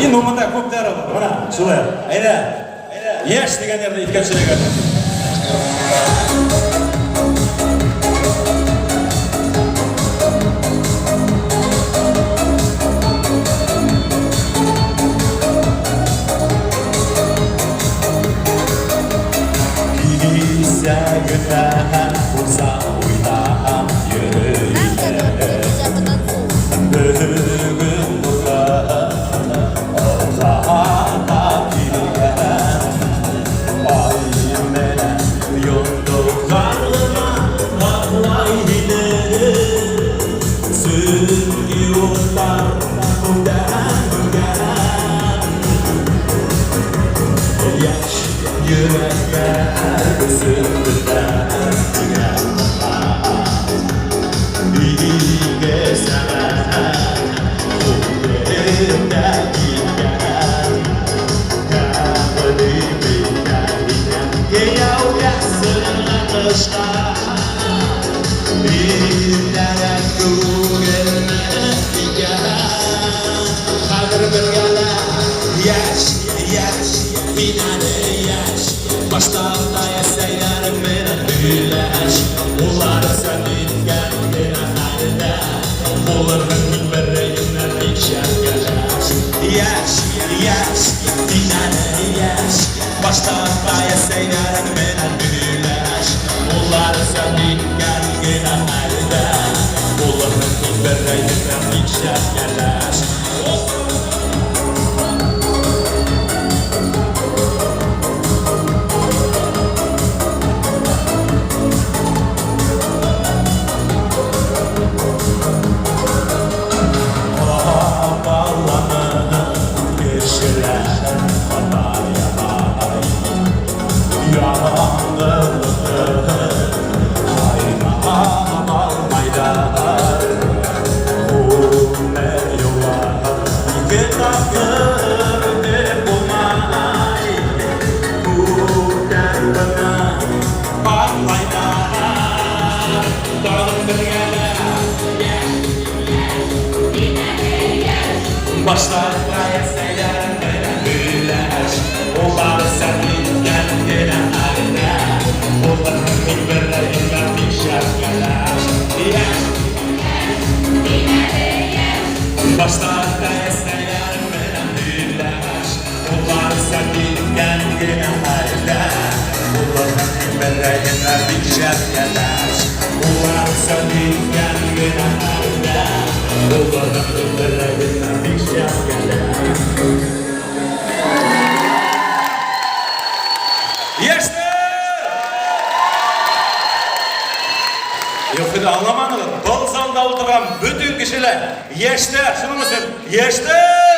Endi umunda ko'plari bor. Mana shular. Ayda. Yash degan yerda itkachilik qiladi. Günden kursa uydam yürüyle Bugün burada Allah'a girgen Ay mene yoldu karlıma Vallahi dilerim Sürgü yollar Buradan gelen Yaş yürekler Sürdüler Başlarda yasaylarım menen büyüleş Ular senin kendine halde Olurun vereyimler ikşer geleş Yaş, dinane yaş Başlarda yasaylarım menen büyüleş Ular senin kendine halde Olurun vereyimler ikşer geleş Başlarda yasaylarım menen büyüleş Ular senin kendine halde Olurun vereyimler ikşer geleş Başlarda yasaylarım menen büyüleş Ular senin kendine halde Olurun vereyimler ikşer geleş Ular senin kendine halde Olurun vereyimler ikşer geleş Yo'qida anlamadinglar. Bu zalda o'tirgan butun kishilar, yoshlar, shuni bilsin. Yoshlar!